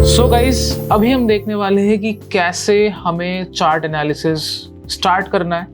So guys अभी हम देखने वाले हैं कि कैसे हमें चार्ट एनालिसिस स्टार्ट करना है.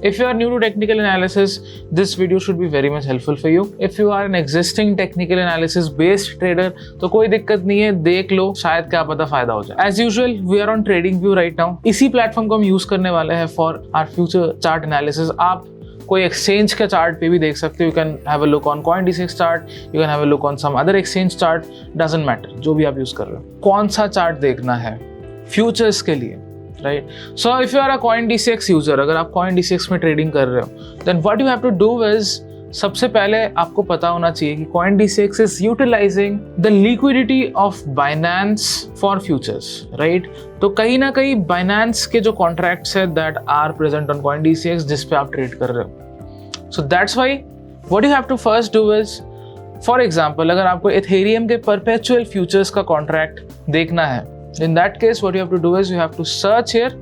If you are new to technical analysis, this video should be very much helpful for you. If you are an existing technical analysis based trader, तो कोई दिक्कत नहीं है, देख लो, शायद क्या पता फायदा हो जाए. As usual, we are on TradingView right now. इसी प्लेटफॉर्म को हम यूज करने वाले हैं for our future chart analysis. आप कोई एक्सचेंज का चार्ट पे भी देख सकते हो. You can have a look on CoinDCX chart, you can have a look on some other exchange chart, doesn't matter, जो भी आप यूज कर रहे हो. कौन सा चार्ट देखना है फ्यूचर्स के लिए, right? So if you are a CoinDCX user, अगर आप CoinDCX में ट्रेडिंग कर रहे हो, then what you have to do is, सबसे पहले आपको पता होना चाहिए कि CoinDCX is utilising the liquidity of Binance for futures, right? तो कहीं ना कहीं Binance के जो कॉन्ट्रैक्ट्स है that are present on CoinDCX जिस पे आप ट्रेड कर रहे हो. So that's why what you have to first do is, for example अगर आपको इथेरियम के परपेचुअल फ्यूचर्स का कॉन्ट्रैक्ट देखना है, in that case what you have to do is you have to search here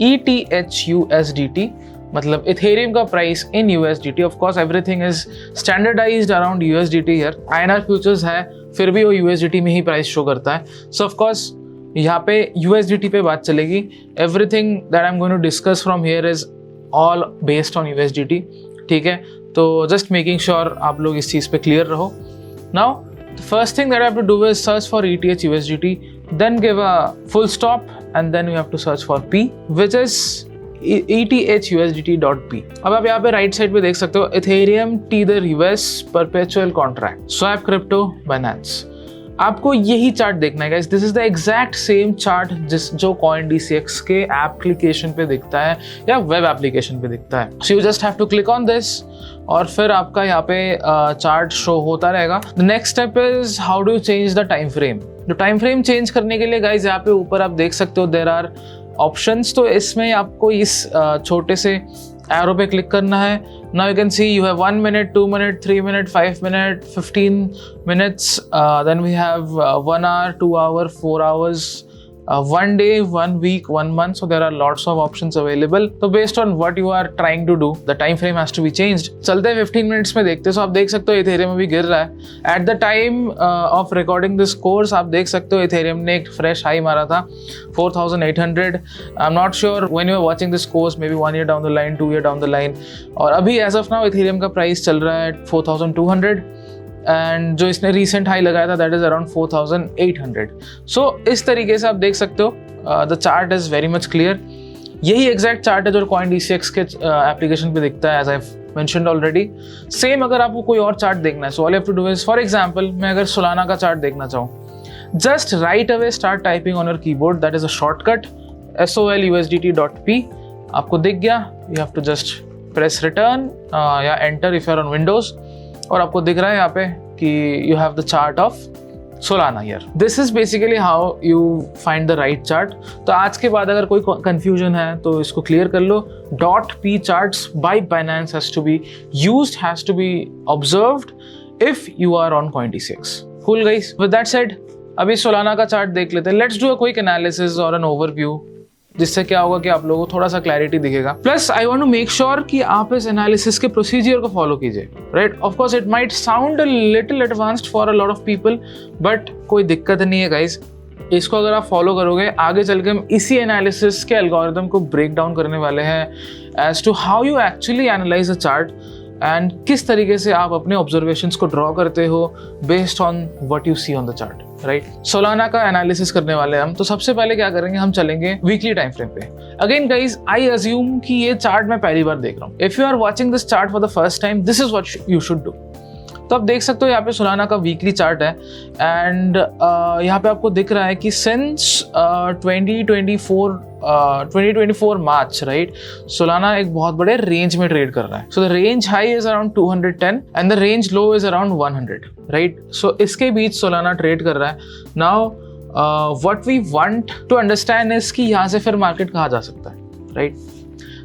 ETHUSDT, मतलब Ethereum का price in USDT. Of course everything is standardised around USDT here. INR futures है फिर भी वो USDT में ही price show करता है. सो of course यहाँ पे USDT पे बात चलेगी. Everything that I am going to discuss from here is all based on USDT, ठीक है? तो जस्ट मेकिंग श्योर आप लोग इस चीज़ पे क्लियर रहो. Now the first thing that I have to do is search for ETHUSDT, then give a full stop, and then you have to search for P, which is ETHUSDT.P. अब आप यहाँ पे right side पे देख सकते हो Ethereum Tether US Perpetual Contract, Swap Crypto Binance. आपको यही चार्ट देखना है guys. This is the exact same chart जो CoinDCX के एप्लीकेशन पे दिखता है या वेब एप्लीकेशन पे दिखता है. So you just have to click on this और फिर आपका यहाँ पे चार्ट शो होता रहेगा. The next step is how do you change the time frame. जो टाइम फ्रेम चेंज करने के लिए गाइस यहाँ पे ऊपर आप देख सकते हो देयर आर ऑप्शंस. तो इसमें आपको इस छोटे से एरो पे क्लिक करना है. Now you can see you have 1 minute, 2 minute, 3 minute, 5 minute, 15 minutes. Then we have 1 hour, 2 hour, 4 hours, 1 day, 1 week, 1 month. So there are lots of options available. So based on what you are trying to do, the time frame has to be changed. चलते 15 minutes में देखते हैं. So आप देख सकते हो Ethereum भी गिर रहा है. At the time of recording this course, आप देख सकते हो Ethereum ने एक fresh high मारा था 4,800. I'm not sure when you are watching this course, maybe 1 year down the line, 2 year down the line. और अभी as of now Ethereum का प्राइस चल रहा है 4,200. एंड जो इसने रिसेंट हाई लगाया था दैट इज अराउंड 4,800. सो इस तरीके से आप देख सकते हो the chart is very much clear. यही एग्जैक्ट चार्ट है जो CoinDCX के एप्लीकेशन पे दिखता है, as I mentioned already. Same अगर आपको कोई और चार्ट देखना है, so all you have to do is, for example मैं अगर सोलाना का चार्ट देखना चाहूँ, just right away start typing on your keyboard. That is a shortcut SOLUSDT.P. आपको दिख गया. You have to just press return या enter if you are on Windows, और आपको दिख रहा है यहाँ पे कि you have the chart of Solana here. This is basically how you find the right chart. तो आज के बाद अगर कोई कंफ्यूजन है तो इसको क्लियर कर लो. .P charts by Binance has to be used, has to be observed if you are on CoinDCX. Cool guys. With that said, अभी सोलाना का चार्ट देख लेते हैं. Let's do a quick analysis और एन ओवरव्यू, जिससे क्या होगा कि आप लोगों को थोड़ा सा क्लैरिटी दिखेगा. Plus I want to make sure कि आप इस एनालिसिस के प्रोसीजर को फॉलो कीजिए, राइट? Of course it might sound a little advanced for a lot of people, but कोई दिक्कत नहीं है गाइज. इसको अगर आप फॉलो करोगे, आगे चल के हम इसी एनालिसिस के एल्गोरिथम को ब्रेक डाउन करने वाले हैं as to how you actually analyse a chart and किस तरीके से आप अपने ऑब्जर्वेशंस को ड्रॉ करते हो based on what you see on the chart, right? Solana का एनालिसिस करने वाले हैं हम. तो सबसे पहले क्या करेंगे, हम चलेंगे वीकली टाइम फ्रेम पे. अगेन गाइज, आई अज्यूम कि ये चार्ट मैं पहली बार देख रहा हूँ. If you are watching this chart for the first time, this is what you should do. तो आप देख सकते हो यहाँ पे सोलाना का वीकली चार्ट है एंड यहाँ पे आपको दिख रहा है कि सिंस 2024 मार्च, राइट, सोलाना एक बहुत बड़े रेंज में ट्रेड कर रहा है. So the range high is around 210 and the range low is around 100, right? So इसके बीच सोलाना ट्रेड कर रहा है. Now what we want to understand is कि यहाँ से फिर मार्केट कहाँ जा सकता है, राइट?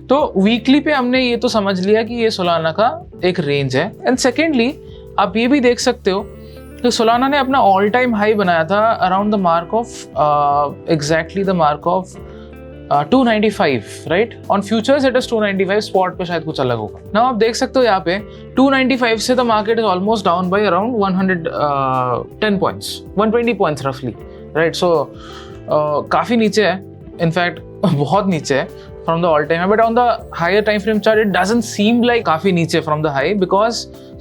तो वीकली पे हमने ये तो समझ लिया कि ये सोलाना का एक रेंज है. एंड सेकेंडली आप ये भी देख सकते हो कि सोलाना ने अपना ऑल टाइम हाई बनाया था around the mark of exactly the mark of 295, right? On futures it is 295, spot पे शायद कुछ अलग होगा. नाउ आप देख सकते हो यहाँ पे 295 से the market is almost down by around 110 points, 120 points रफली, राइट. सो काफ़ी नीचे है, इनफैक्ट बहुत नीचे है from the all time, but on the higher time frame chart it doesn't seem like काफ़ी नीचे from the high, because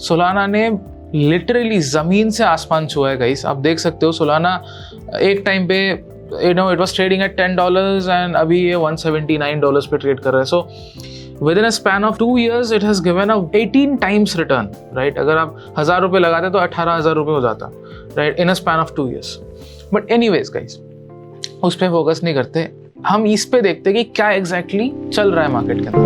Solana ने लिटरली ज़मीन से आसमान छुआ है गाइस. आप देख सकते हो सोलाना एक टाइम पे it was trading at $10 and अभी ये $179 पे ट्रेड कर रहा है. सो within a span of 2 years it has given a 18 times return, right? अगर आप 1,000 रुपये लगाते तो 18,000 रुपये हो जाता, right? In a span of 2 years. But anyways guys, उस पर फोकस नहीं करते, हम इस पे देखते कि क्या एग्जैक्टली चल रहा है मार्केट के अंदर.